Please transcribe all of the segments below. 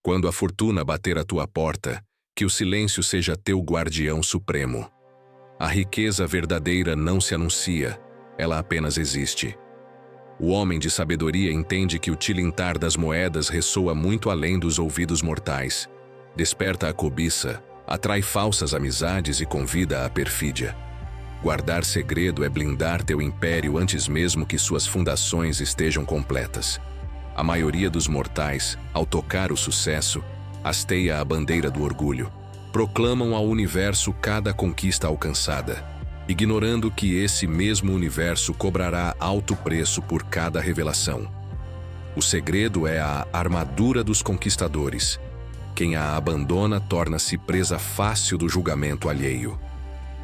Quando a fortuna bater à tua porta, que o silêncio seja teu guardião supremo. A riqueza verdadeira não se anuncia, ela apenas existe. O homem de sabedoria entende que o tilintar das moedas ressoa muito além dos ouvidos mortais. Desperta a cobiça, atrai falsas amizades e convida à perfídia. Guardar segredo é blindar teu império antes mesmo que suas fundações estejam completas. A maioria dos mortais, ao tocar o sucesso, hasteia a bandeira do orgulho. Proclamam ao universo cada conquista alcançada, ignorando que esse mesmo universo cobrará alto preço por cada revelação. O segredo é a armadura dos conquistadores. Quem a abandona torna-se presa fácil do julgamento alheio.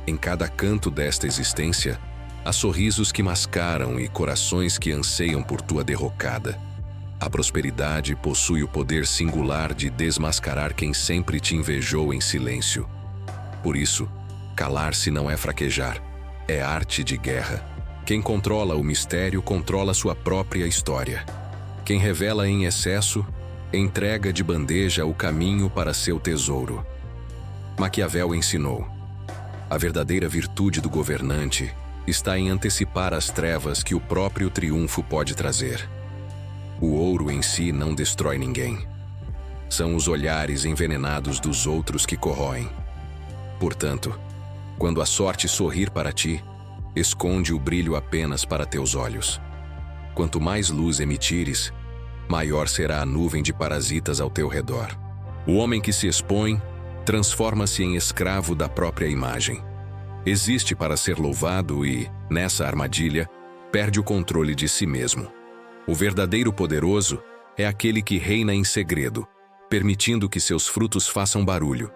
Em cada canto desta existência, há sorrisos que mascaram e corações que anseiam por tua derrocada. A prosperidade possui o poder singular de desmascarar quem sempre te invejou em silêncio. Por isso, calar-se não é fraquejar, é arte de guerra. Quem controla o mistério controla sua própria história. Quem revela em excesso, entrega de bandeja o caminho para seu tesouro. Maquiavel ensinou: a verdadeira virtude do governante está em antecipar as trevas que o próprio triunfo pode trazer. O ouro em si não destrói ninguém. São os olhares envenenados dos outros que corroem. Portanto, quando a sorte sorrir para ti, esconde o brilho apenas para teus olhos. Quanto mais luz emitires, maior será a nuvem de parasitas ao teu redor. O homem que se expõe, transforma-se em escravo da própria imagem. Existe para ser louvado e, nessa armadilha, perde o controle de si mesmo. O verdadeiro poderoso é aquele que reina em segredo, permitindo que seus frutos façam barulho,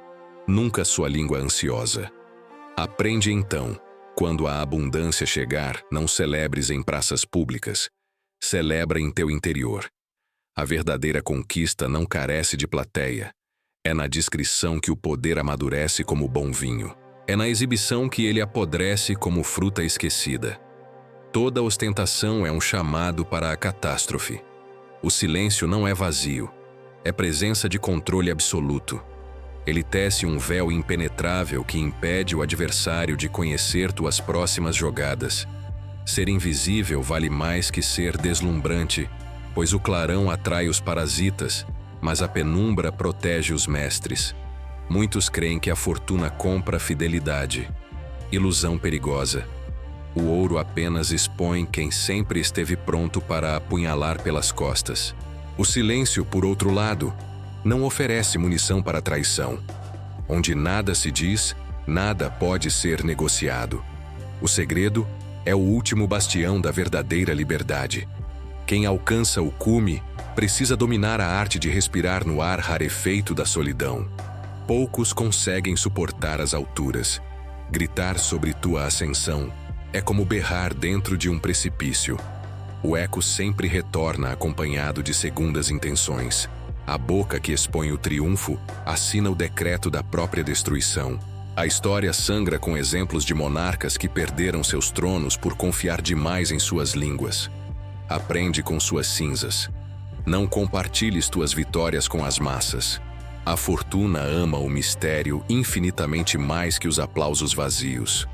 nunca sua língua ansiosa. Aprende então, quando a abundância chegar, não celebres em praças públicas, celebra em teu interior. A verdadeira conquista não carece de plateia. É na discrição que o poder amadurece como bom vinho. É na exibição que ele apodrece como fruta esquecida. Toda ostentação é um chamado para a catástrofe. O silêncio não é vazio, é presença de controle absoluto. Ele tece um véu impenetrável que impede o adversário de conhecer tuas próximas jogadas. Ser invisível vale mais que ser deslumbrante, pois o clarão atrai os parasitas, mas a penumbra protege os mestres. Muitos creem que a fortuna compra fidelidade. Ilusão perigosa. O ouro apenas expõe quem sempre esteve pronto para apunhalar pelas costas. O silêncio, por outro lado, não oferece munição para traição. Onde nada se diz, nada pode ser negociado. O segredo é o último bastião da verdadeira liberdade. Quem alcança o cume precisa dominar a arte de respirar no ar rarefeito da solidão. Poucos conseguem suportar as alturas. Gritar sobre tua ascensão é como berrar dentro de um precipício. O eco sempre retorna acompanhado de segundas intenções. A boca que expõe o triunfo assina o decreto da própria destruição. A história sangra com exemplos de monarcas que perderam seus tronos por confiar demais em suas línguas. Aprende com suas cinzas. Não compartilhes tuas vitórias com as massas. A fortuna ama o mistério infinitamente mais que os aplausos vazios.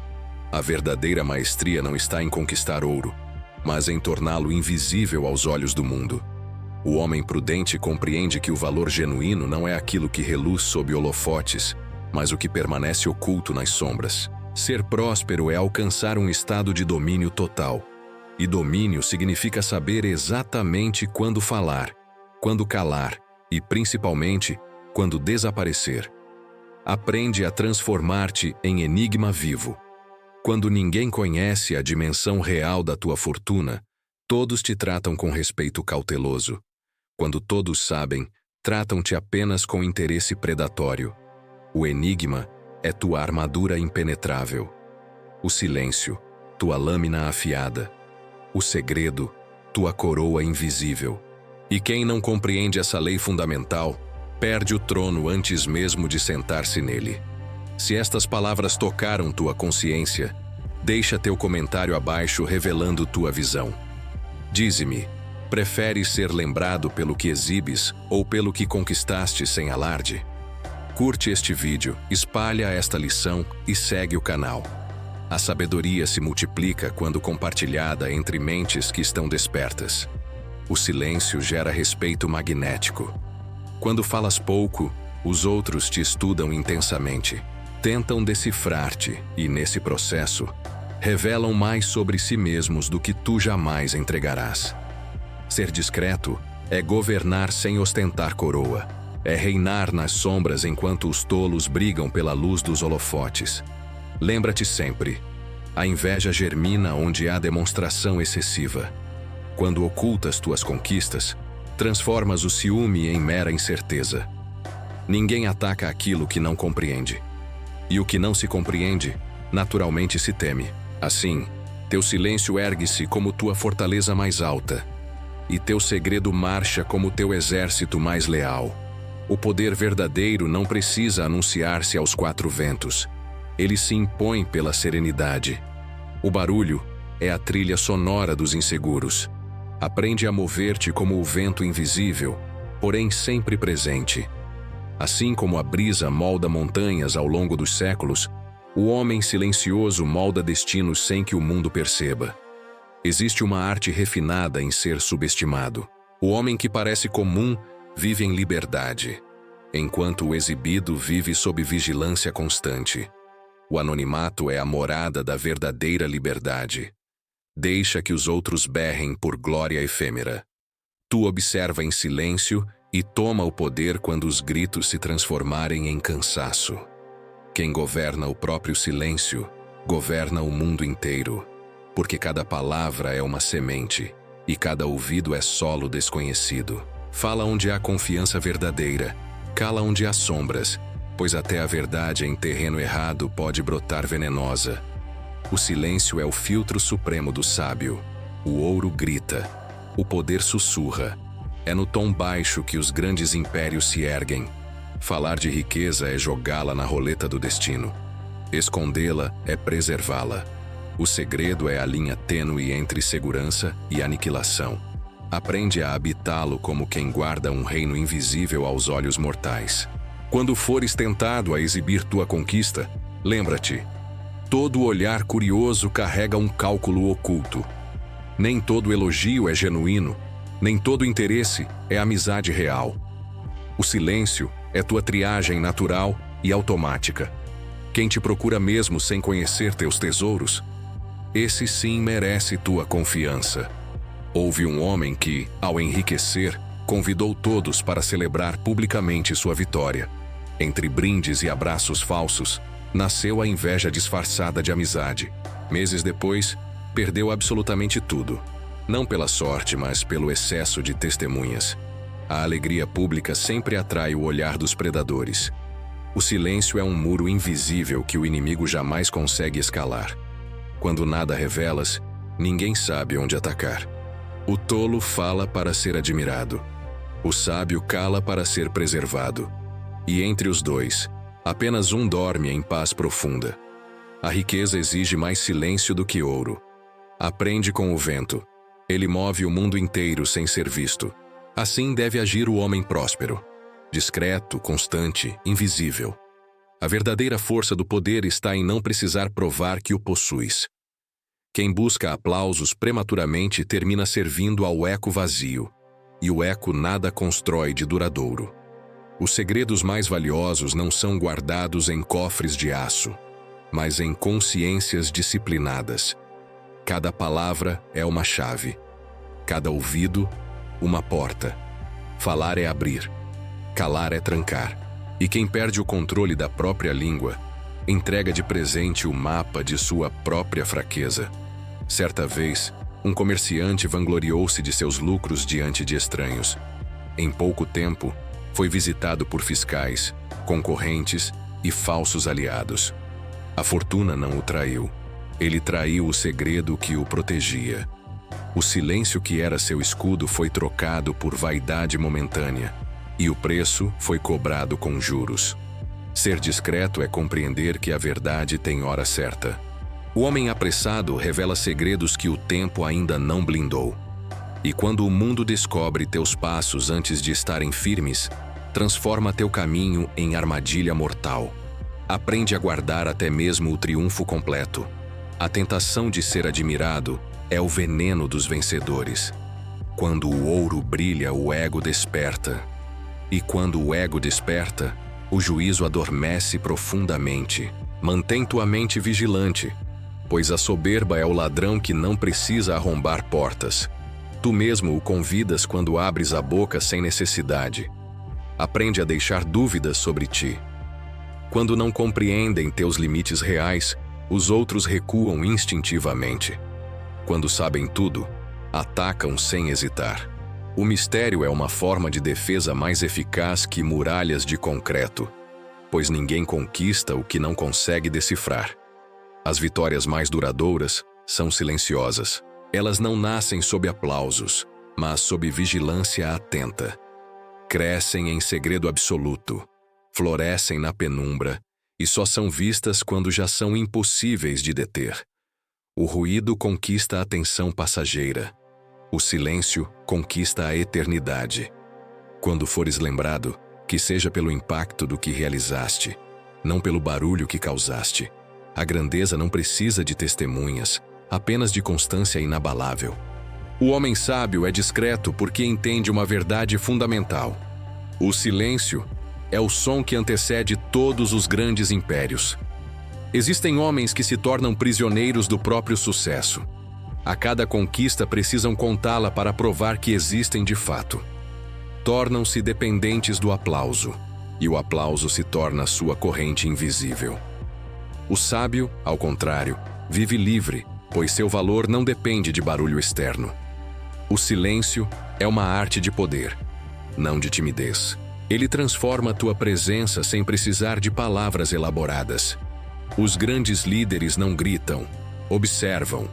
A verdadeira maestria não está em conquistar ouro, mas em torná-lo invisível aos olhos do mundo. O homem prudente compreende que o valor genuíno não é aquilo que reluz sob holofotes, mas o que permanece oculto nas sombras. Ser próspero é alcançar um estado de domínio total. E domínio significa saber exatamente quando falar, quando calar e, principalmente, quando desaparecer. Aprende a transformar-te em enigma vivo. Quando ninguém conhece a dimensão real da tua fortuna, todos te tratam com respeito cauteloso. Quando todos sabem, tratam-te apenas com interesse predatório. O enigma é tua armadura impenetrável. O silêncio, tua lâmina afiada. O segredo, tua coroa invisível. E quem não compreende essa lei fundamental, perde o trono antes mesmo de sentar-se nele. Se estas palavras tocaram tua consciência, deixa teu comentário abaixo revelando tua visão. Dize-me, Preferes ser lembrado pelo que exibes ou pelo que conquistaste sem alarde? Curte este vídeo, espalha esta lição e segue o canal. A sabedoria se multiplica quando compartilhada entre mentes que estão despertas. O silêncio gera respeito magnético. Quando falas pouco, os outros te estudam intensamente. Tentam decifrar-te e, nesse processo, revelam mais sobre si mesmos do que tu jamais entregarás. Ser discreto é governar sem ostentar coroa. É reinar nas sombras enquanto os tolos brigam pela luz dos holofotes. Lembra-te sempre, a inveja germina onde há demonstração excessiva. Quando ocultas tuas conquistas, transformas o ciúme em mera incerteza. Ninguém ataca aquilo que não compreende. E o que não se compreende, naturalmente se teme. Assim, teu silêncio ergue-se como tua fortaleza mais alta, e teu segredo marcha como teu exército mais leal. O poder verdadeiro não precisa anunciar-se aos quatro ventos. Ele se impõe pela serenidade. O barulho é a trilha sonora dos inseguros. Aprende a mover-te como o vento invisível, porém sempre presente. Assim como a brisa molda montanhas ao longo dos séculos, o homem silencioso molda destinos sem que o mundo perceba. Existe uma arte refinada em ser subestimado. O homem que parece comum vive em liberdade, enquanto o exibido vive sob vigilância constante. O anonimato é a morada da verdadeira liberdade. Deixa que os outros berrem por glória efêmera. Tu observa em silêncio e toma o poder quando os gritos se transformarem em cansaço. Quem governa o próprio silêncio, governa o mundo inteiro, porque cada palavra é uma semente e cada ouvido é solo desconhecido. Fala onde há confiança verdadeira, cala onde há sombras, pois até a verdade em terreno errado pode brotar venenosa. O silêncio é o filtro supremo do sábio. O ouro grita, o poder sussurra. É no tom baixo que os grandes impérios se erguem. Falar de riqueza é jogá-la na roleta do destino. Escondê-la é preservá-la. O segredo é a linha tênue entre segurança e aniquilação. Aprende a habitá-lo como quem guarda um reino invisível aos olhos mortais. Quando fores tentado a exibir tua conquista, lembra-te, todo olhar curioso carrega um cálculo oculto. Nem todo elogio é genuíno, nem todo interesse é amizade real. O silêncio é tua triagem natural e automática. Quem te procura mesmo sem conhecer teus tesouros, esse sim merece tua confiança. Houve um homem que, ao enriquecer, convidou todos para celebrar publicamente sua vitória. Entre brindes e abraços falsos, nasceu a inveja disfarçada de amizade. Meses depois, perdeu absolutamente tudo. Não pela sorte, mas pelo excesso de testemunhas. A alegria pública sempre atrai o olhar dos predadores. O silêncio é um muro invisível que o inimigo jamais consegue escalar. Quando nada revelas, ninguém sabe onde atacar. O tolo fala para ser admirado. O sábio cala para ser preservado. E entre os dois, apenas um dorme em paz profunda. A riqueza exige mais silêncio do que ouro. Aprende com o vento. Ele move o mundo inteiro sem ser visto. Assim deve agir o homem próspero. Discreto, constante, invisível. A verdadeira força do poder está em não precisar provar que o possuis. Quem busca aplausos prematuramente termina servindo ao eco vazio. E o eco nada constrói de duradouro. Os segredos mais valiosos não são guardados em cofres de aço, mas em consciências disciplinadas. Cada palavra é uma chave. Cada ouvido, uma porta. Falar é abrir. Calar é trancar. E quem perde o controle da própria língua, entrega de presente o mapa de sua própria fraqueza. Certa vez, um comerciante vangloriou-se de seus lucros diante de estranhos. Em pouco tempo, foi visitado por fiscais, concorrentes e falsos aliados. A fortuna não o traiu. Ele traiu o segredo que o protegia. O silêncio que era seu escudo foi trocado por vaidade momentânea, e o preço foi cobrado com juros. Ser discreto é compreender que a verdade tem hora certa. O homem apressado revela segredos que o tempo ainda não blindou. E quando o mundo descobre teus passos antes de estarem firmes, transforma teu caminho em armadilha mortal. Aprende a guardar até mesmo o triunfo completo. A tentação de ser admirado é o veneno dos vencedores. Quando o ouro brilha, o ego desperta. E quando o ego desperta, o juízo adormece profundamente. Mantém tua mente vigilante, pois a soberba é o ladrão que não precisa arrombar portas. Tu mesmo o convidas quando abres a boca sem necessidade. Aprende a deixar dúvidas sobre ti. Quando não compreendem teus limites reais, os outros recuam instintivamente. Quando sabem tudo, atacam sem hesitar. O mistério é uma forma de defesa mais eficaz que muralhas de concreto, pois ninguém conquista o que não consegue decifrar. As vitórias mais duradouras são silenciosas. Elas não nascem sob aplausos, mas sob vigilância atenta. Crescem em segredo absoluto, florescem na penumbra e só são vistas quando já são impossíveis de deter. O ruído conquista a atenção passageira. O silêncio conquista a eternidade. Quando fores lembrado, que seja pelo impacto do que realizaste, não pelo barulho que causaste. A grandeza não precisa de testemunhas, apenas de constância inabalável. O homem sábio é discreto porque entende uma verdade fundamental. O silêncio é o som que antecede todos os grandes impérios. Existem homens que se tornam prisioneiros do próprio sucesso. A cada conquista precisam contá-la para provar que existem de fato. Tornam-se dependentes do aplauso, e o aplauso se torna sua corrente invisível. O sábio, ao contrário, vive livre, pois seu valor não depende de barulho externo. O silêncio é uma arte de poder, não de timidez. Ele transforma tua presença sem precisar de palavras elaboradas. Os grandes líderes não gritam, observam.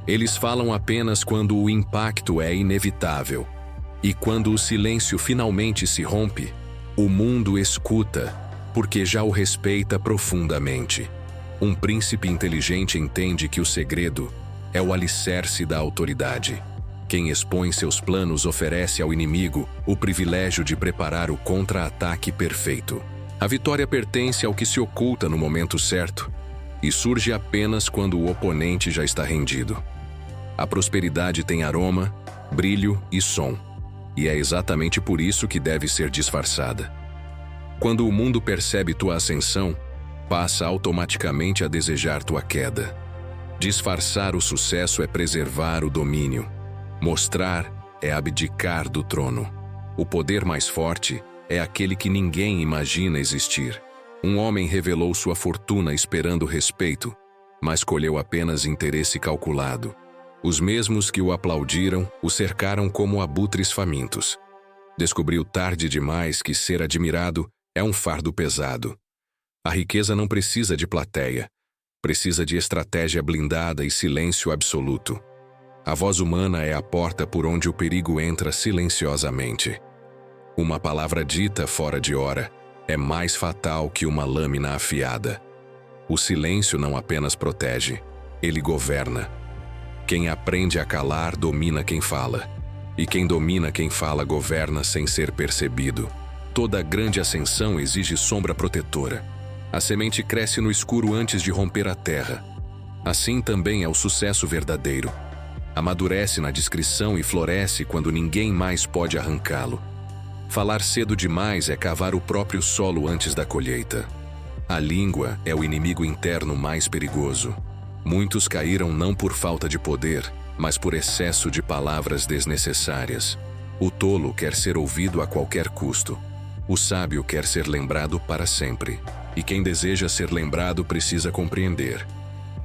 Eles falam apenas quando o impacto é inevitável. E quando o silêncio finalmente se rompe, o mundo escuta, porque já o respeita profundamente. Um príncipe inteligente entende que o segredo é o alicerce da autoridade. Quem expõe seus planos oferece ao inimigo o privilégio de preparar o contra-ataque perfeito. A vitória pertence ao que se oculta no momento certo e surge apenas quando o oponente já está rendido. A prosperidade tem aroma, brilho e som, e é exatamente por isso que deve ser disfarçada. Quando o mundo percebe tua ascensão, passa automaticamente a desejar tua queda. Disfarçar o sucesso é preservar o domínio. Mostrar é abdicar do trono. O poder mais forte é aquele que ninguém imagina existir. Um homem revelou sua fortuna esperando respeito, mas colheu apenas interesse calculado. Os mesmos que o aplaudiram o cercaram como abutres famintos. Descobriu tarde demais que ser admirado é um fardo pesado. A riqueza não precisa de plateia, precisa de estratégia blindada e silêncio absoluto. A voz humana é a porta por onde o perigo entra silenciosamente. Uma palavra dita fora de hora é mais fatal que uma lâmina afiada. O silêncio não apenas protege, ele governa. Quem aprende a calar domina quem fala, e quem domina quem fala governa sem ser percebido. Toda grande ascensão exige sombra protetora. A semente cresce no escuro antes de romper a terra. Assim também é o sucesso verdadeiro. Amadurece na discrição e floresce quando ninguém mais pode arrancá-lo. Falar cedo demais é cavar o próprio solo antes da colheita. A língua é o inimigo interno mais perigoso. Muitos caíram não por falta de poder, mas por excesso de palavras desnecessárias. O tolo quer ser ouvido a qualquer custo. O sábio quer ser lembrado para sempre. E quem deseja ser lembrado precisa compreender.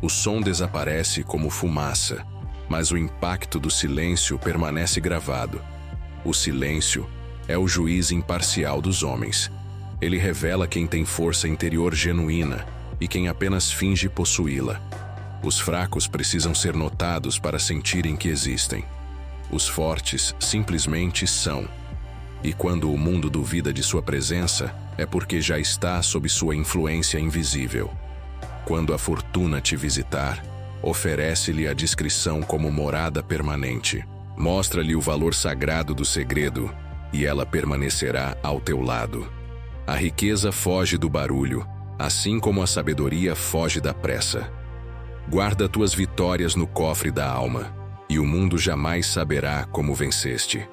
O som desaparece como fumaça, mas o impacto do silêncio permanece gravado. O silêncio é o juiz imparcial dos homens. Ele revela quem tem força interior genuína e quem apenas finge possuí-la. Os fracos precisam ser notados para sentirem que existem. Os fortes simplesmente são. E quando o mundo duvida de sua presença, é porque já está sob sua influência invisível. Quando a fortuna te visitar, oferece-lhe a discrição como morada permanente. Mostra-lhe o valor sagrado do segredo, e ela permanecerá ao teu lado. A riqueza foge do barulho, assim como a sabedoria foge da pressa. Guarda tuas vitórias no cofre da alma, e o mundo jamais saberá como venceste.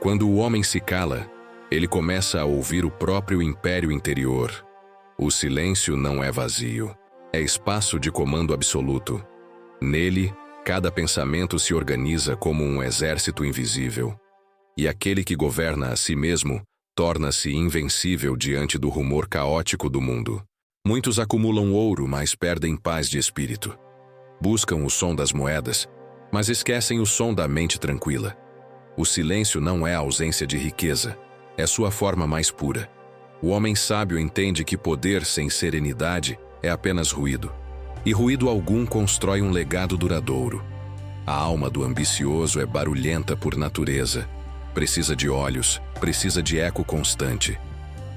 Quando o homem se cala, ele começa a ouvir o próprio império interior. O silêncio não é vazio, é espaço de comando absoluto. Nele, cada pensamento se organiza como um exército invisível. E aquele que governa a si mesmo torna-se invencível diante do rumor caótico do mundo. Muitos acumulam ouro, mas perdem paz de espírito. Buscam o som das moedas, mas esquecem o som da mente tranquila. O silêncio não é a ausência de riqueza, é sua forma mais pura. O homem sábio entende que poder sem serenidade é apenas ruído. E ruído algum constrói um legado duradouro. A alma do ambicioso é barulhenta por natureza. Precisa de olhos, precisa de eco constante.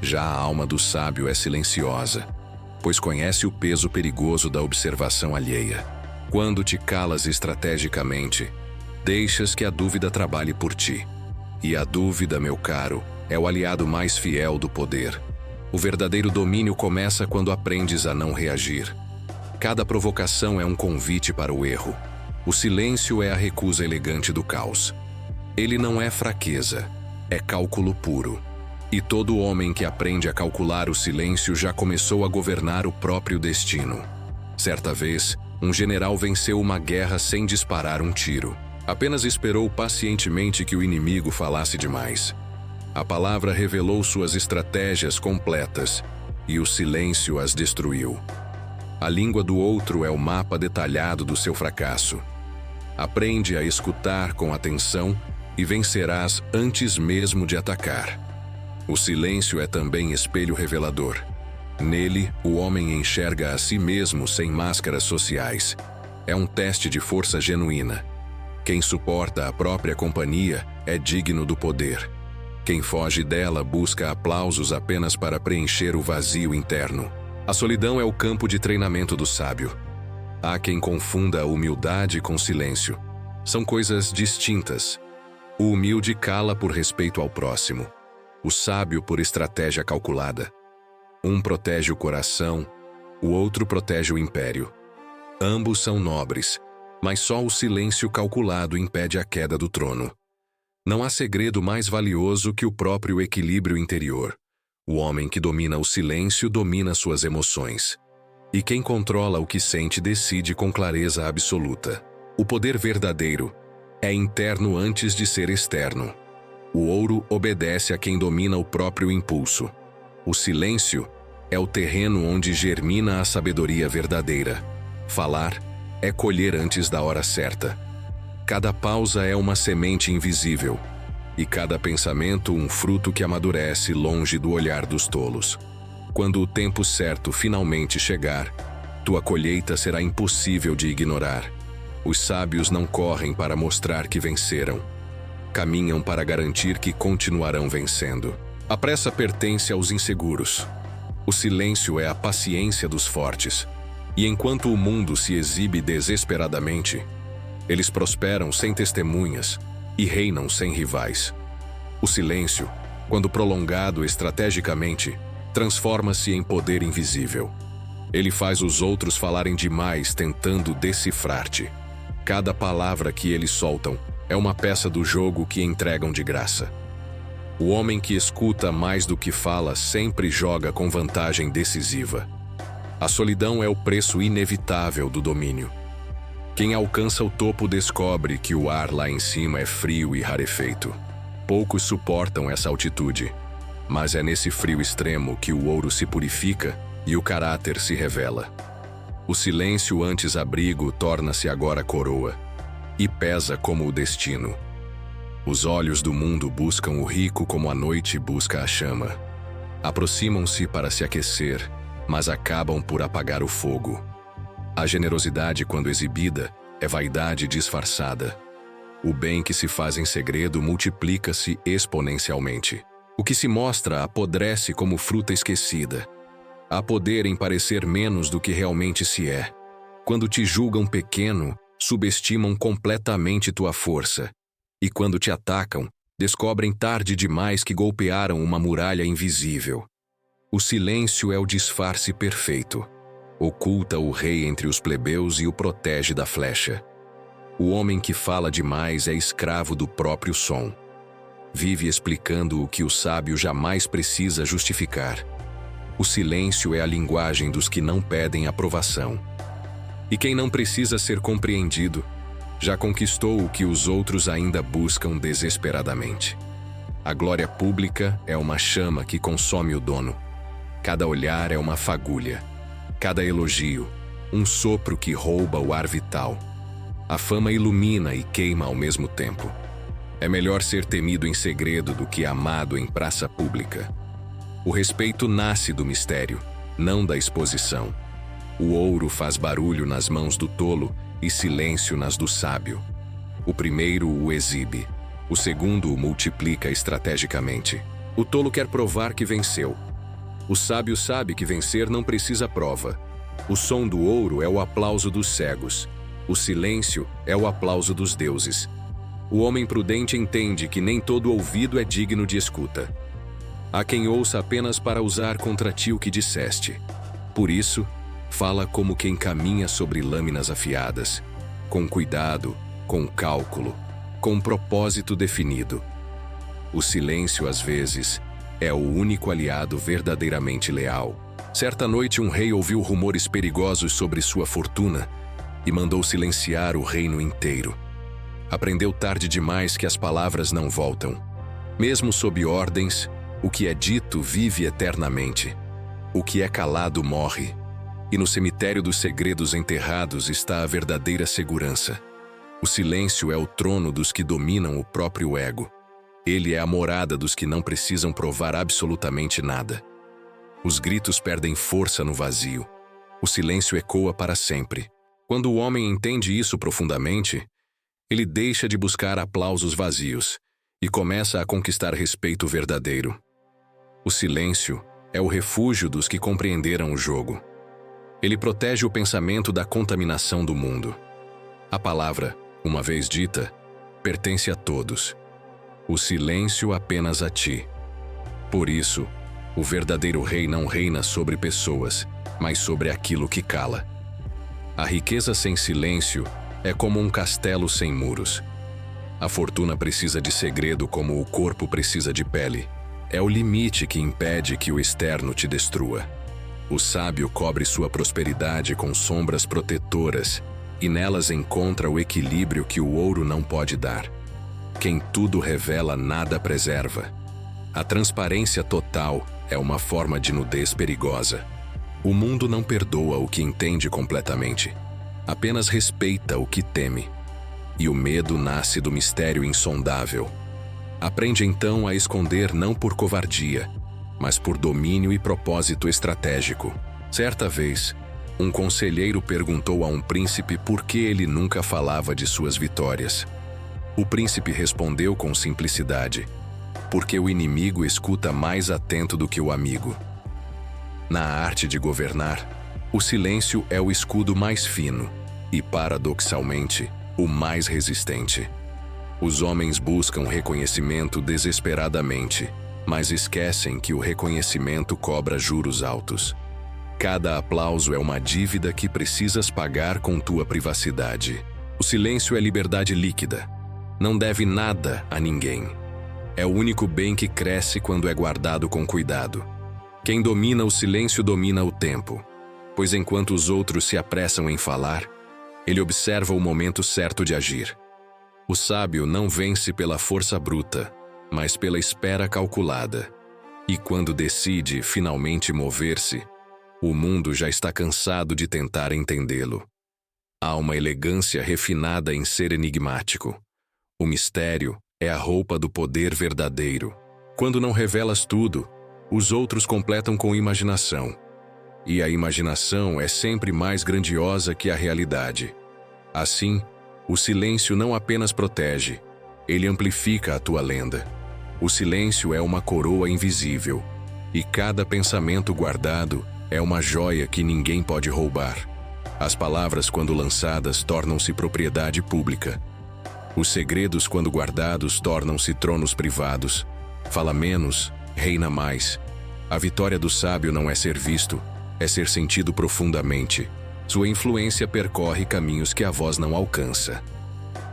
Já a alma do sábio é silenciosa, pois conhece o peso perigoso da observação alheia. Quando te calas estrategicamente, deixas que a dúvida trabalhe por ti. E a dúvida, meu caro, é o aliado mais fiel do poder. O verdadeiro domínio começa quando aprendes a não reagir. Cada provocação é um convite para o erro. O silêncio é a recusa elegante do caos. Ele não é fraqueza, é cálculo puro. E todo homem que aprende a calcular o silêncio já começou a governar o próprio destino. Certa vez, um general venceu uma guerra sem disparar um tiro. Apenas esperou pacientemente que o inimigo falasse demais. A palavra revelou suas estratégias completas, e o silêncio as destruiu. A língua do outro é o mapa detalhado do seu fracasso. Aprende a escutar com atenção e vencerás antes mesmo de atacar. O silêncio é também espelho revelador. Nele, o homem enxerga a si mesmo sem máscaras sociais. É um teste de força genuína. Quem suporta a própria companhia é digno do poder. Quem foge dela busca aplausos apenas para preencher o vazio interno. A solidão é o campo de treinamento do sábio. Há quem confunda a humildade com silêncio. São coisas distintas. O humilde cala por respeito ao próximo. O sábio por estratégia calculada. Um protege o coração, o outro protege o império. Ambos são nobres, mas só o silêncio calculado impede a queda do trono. Não há segredo mais valioso que o próprio equilíbrio interior. O homem que domina o silêncio domina suas emoções. E quem controla o que sente decide com clareza absoluta. O poder verdadeiro é interno antes de ser externo. O ouro obedece a quem domina o próprio impulso. O silêncio é o terreno onde germina a sabedoria verdadeira. Falar é colher antes da hora certa. Cada pausa é uma semente invisível. E cada pensamento um fruto que amadurece longe do olhar dos tolos. Quando o tempo certo finalmente chegar, tua colheita será impossível de ignorar. Os sábios não correm para mostrar que venceram. Caminham para garantir que continuarão vencendo. A pressa pertence aos inseguros. O silêncio é a paciência dos fortes. E enquanto o mundo se exibe desesperadamente, eles prosperam sem testemunhas e reinam sem rivais. O silêncio, quando prolongado estrategicamente, transforma-se em poder invisível. Ele faz os outros falarem demais tentando decifrar-te. Cada palavra que eles soltam é uma peça do jogo que entregam de graça. O homem que escuta mais do que fala sempre joga com vantagem decisiva. A solidão é o preço inevitável do domínio. Quem alcança o topo descobre que o ar lá em cima é frio e rarefeito. Poucos suportam essa altitude, mas é nesse frio extremo que o ouro se purifica e o caráter se revela. O silêncio antes abrigo torna-se agora coroa, e pesa como o destino. Os olhos do mundo buscam o rico como a noite busca a chama. Aproximam-se para se aquecer, mas acabam por apagar o fogo. A generosidade, quando exibida, é vaidade disfarçada. O bem que se faz em segredo multiplica-se exponencialmente. O que se mostra apodrece como fruta esquecida. Há poder em parecer menos do que realmente se é. Quando te julgam pequeno, subestimam completamente tua força. E quando te atacam, descobrem tarde demais que golpearam uma muralha invisível. O silêncio é o disfarce perfeito. Oculta o rei entre os plebeus e o protege da flecha. O homem que fala demais é escravo do próprio som. Vive explicando o que o sábio jamais precisa justificar. O silêncio é a linguagem dos que não pedem aprovação. E quem não precisa ser compreendido, já conquistou o que os outros ainda buscam desesperadamente. A glória pública é uma chama que consome o dono. Cada olhar é uma fagulha. Cada elogio, um sopro que rouba o ar vital. A fama ilumina e queima ao mesmo tempo. É melhor ser temido em segredo do que amado em praça pública. O respeito nasce do mistério, não da exposição. O ouro faz barulho nas mãos do tolo e silêncio nas do sábio. O primeiro o exibe, o segundo o multiplica estrategicamente. O tolo quer provar que venceu. O sábio sabe que vencer não precisa prova. O som do ouro é o aplauso dos cegos. O silêncio é o aplauso dos deuses. O homem prudente entende que nem todo ouvido é digno de escuta. Há quem ouça apenas para usar contra ti o que disseste. Por isso, fala como quem caminha sobre lâminas afiadas, com cuidado, com cálculo, com propósito definido. O silêncio, às vezes, é o único aliado verdadeiramente leal. Certa noite, um rei ouviu rumores perigosos sobre sua fortuna e mandou silenciar o reino inteiro. Aprendeu tarde demais que as palavras não voltam. Mesmo sob ordens, o que é dito vive eternamente. O que é calado morre. E no cemitério dos segredos enterrados está a verdadeira segurança. O silêncio é o trono dos que dominam o próprio ego. Ele é a morada dos que não precisam provar absolutamente nada. Os gritos perdem força no vazio. O silêncio ecoa para sempre. Quando o homem entende isso profundamente, ele deixa de buscar aplausos vazios e começa a conquistar respeito verdadeiro. O silêncio é o refúgio dos que compreenderam o jogo. Ele protege o pensamento da contaminação do mundo. A palavra, uma vez dita, pertence a todos. O silêncio apenas a ti. Por isso, o verdadeiro rei não reina sobre pessoas, mas sobre aquilo que cala. A riqueza sem silêncio é como um castelo sem muros. A fortuna precisa de segredo como o corpo precisa de pele. É o limite que impede que o externo te destrua. O sábio cobre sua prosperidade com sombras protetoras e nelas encontra o equilíbrio que o ouro não pode dar. Quem tudo revela nada preserva. A transparência total é uma forma de nudez perigosa. O mundo não perdoa o que entende completamente. Apenas respeita o que teme. E o medo nasce do mistério insondável. Aprende então a esconder não por covardia, mas por domínio e propósito estratégico. Certa vez, um conselheiro perguntou a um príncipe por que ele nunca falava de suas vitórias. O príncipe respondeu com simplicidade: porque o inimigo escuta mais atento do que o amigo. Na arte de governar, o silêncio é o escudo mais fino e, paradoxalmente, o mais resistente. Os homens buscam reconhecimento desesperadamente, mas esquecem que o reconhecimento cobra juros altos. Cada aplauso é uma dívida que precisas pagar com tua privacidade. O silêncio é liberdade líquida. Não deve nada a ninguém. É o único bem que cresce quando é guardado com cuidado. Quem domina o silêncio domina o tempo, pois enquanto os outros se apressam em falar, ele observa o momento certo de agir. O sábio não vence pela força bruta, mas pela espera calculada. E quando decide finalmente mover-se, o mundo já está cansado de tentar entendê-lo. Há uma elegância refinada em ser enigmático. O mistério é a roupa do poder verdadeiro. Quando não revelas tudo, os outros completam com imaginação. E a imaginação é sempre mais grandiosa que a realidade. Assim, o silêncio não apenas protege, ele amplifica a tua lenda. O silêncio é uma coroa invisível, e cada pensamento guardado é uma joia que ninguém pode roubar. As palavras, quando lançadas, tornam-se propriedade pública. Os segredos, quando guardados, tornam-se tronos privados. Fala menos, reina mais. A vitória do sábio não é ser visto, é ser sentido profundamente. Sua influência percorre caminhos que a voz não alcança.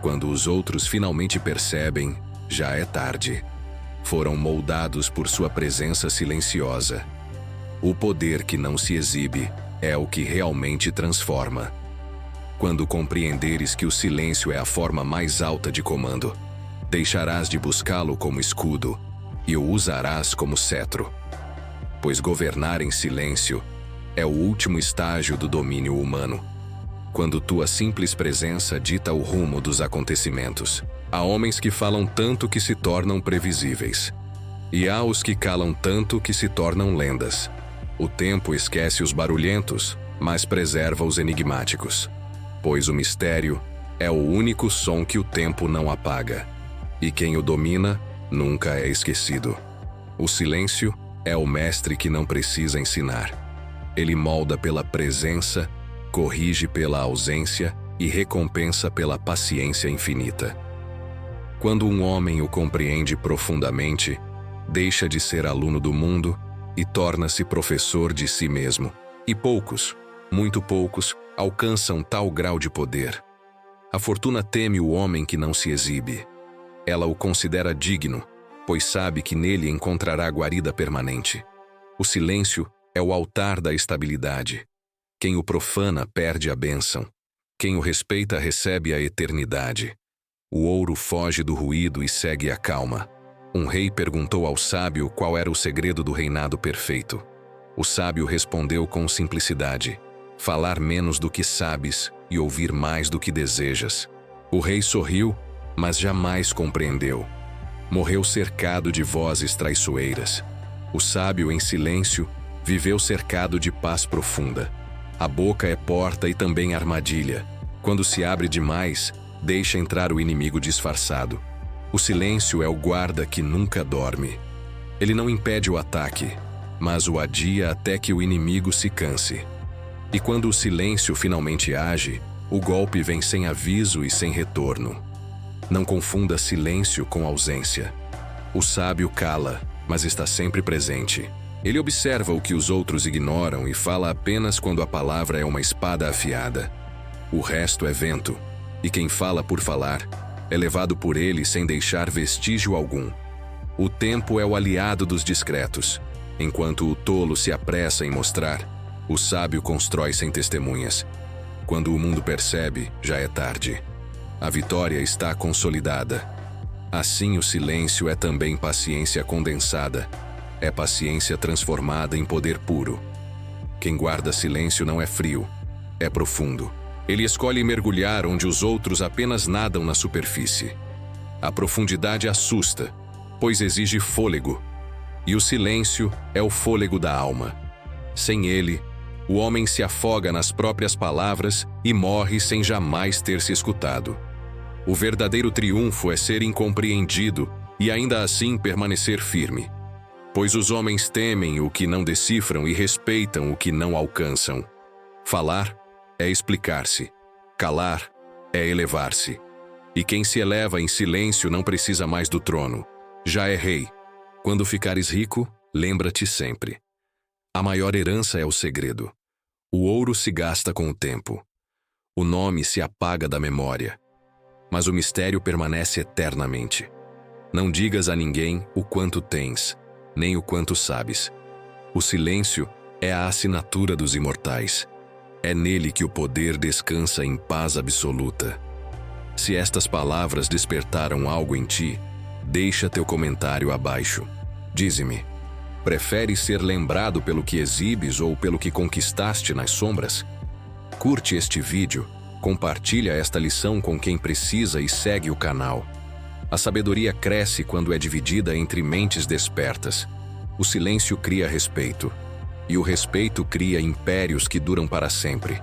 Quando os outros finalmente percebem, já é tarde. Foram moldados por sua presença silenciosa. O poder que não se exibe é o que realmente transforma. Quando compreenderes que o silêncio é a forma mais alta de comando, deixarás de buscá-lo como escudo e o usarás como cetro. Pois governar em silêncio é o último estágio do domínio humano. Quando tua simples presença dita o rumo dos acontecimentos. Há homens que falam tanto que se tornam previsíveis. E há os que calam tanto que se tornam lendas. O tempo esquece os barulhentos, mas preserva os enigmáticos. Pois o mistério é o único som que o tempo não apaga. E quem o domina nunca é esquecido. O silêncio é o mestre que não precisa ensinar. Ele molda pela presença, corrige pela ausência e recompensa pela paciência infinita. Quando um homem o compreende profundamente, deixa de ser aluno do mundo e torna-se professor de si mesmo. E poucos, muito poucos, alcançam tal grau de poder. A fortuna teme o homem que não se exibe. Ela o considera digno, pois sabe que nele encontrará guarida permanente. O silêncio é o altar da estabilidade. Quem o profana perde a bênção. Quem o respeita recebe a eternidade. O ouro foge do ruído e segue a calma. Um rei perguntou ao sábio qual era o segredo do reinado perfeito. O sábio respondeu com simplicidade: falar menos do que sabes e ouvir mais do que desejas. O rei sorriu, mas jamais compreendeu. Morreu cercado de vozes traiçoeiras. O sábio, em silêncio, viveu cercado de paz profunda. A boca é porta e também armadilha. Quando se abre demais, deixa entrar o inimigo disfarçado. O silêncio é o guarda que nunca dorme. Ele não impede o ataque, mas o adia até que o inimigo se canse. E quando o silêncio finalmente age, o golpe vem sem aviso e sem retorno. Não confunda silêncio com ausência. O sábio cala, mas está sempre presente. Ele observa o que os outros ignoram e fala apenas quando a palavra é uma espada afiada. O resto é vento, e quem fala por falar é levado por ele sem deixar vestígio algum. O tempo é o aliado dos discretos. Enquanto o tolo se apressa em mostrar, o sábio constrói sem testemunhas. Quando o mundo percebe, já é tarde. A vitória está consolidada. Assim, o silêncio é também paciência condensada. É paciência transformada em poder puro. Quem guarda silêncio não é frio, é profundo. Ele escolhe mergulhar onde os outros apenas nadam na superfície. A profundidade assusta, pois exige fôlego. E o silêncio é o fôlego da alma. Sem ele, o homem se afoga nas próprias palavras e morre sem jamais ter se escutado. O verdadeiro triunfo é ser incompreendido e ainda assim permanecer firme. Pois os homens temem o que não decifram e respeitam o que não alcançam. Falar é explicar-se. Calar é elevar-se. E quem se eleva em silêncio não precisa mais do trono. Já é rei. Quando ficares rico, lembra-te sempre. A maior herança é o segredo. O ouro se gasta com o tempo. O nome se apaga da memória. Mas o mistério permanece eternamente. Não digas a ninguém o quanto tens, nem o quanto sabes. O silêncio é a assinatura dos imortais. É nele que o poder descansa em paz absoluta. Se estas palavras despertaram algo em ti, deixa teu comentário abaixo. Dize-me, preferes ser lembrado pelo que exibes ou pelo que conquistaste nas sombras? Curte este vídeo, compartilha esta lição com quem precisa e segue o canal. A sabedoria cresce quando é dividida entre mentes despertas. O silêncio cria respeito, e o respeito cria impérios que duram para sempre.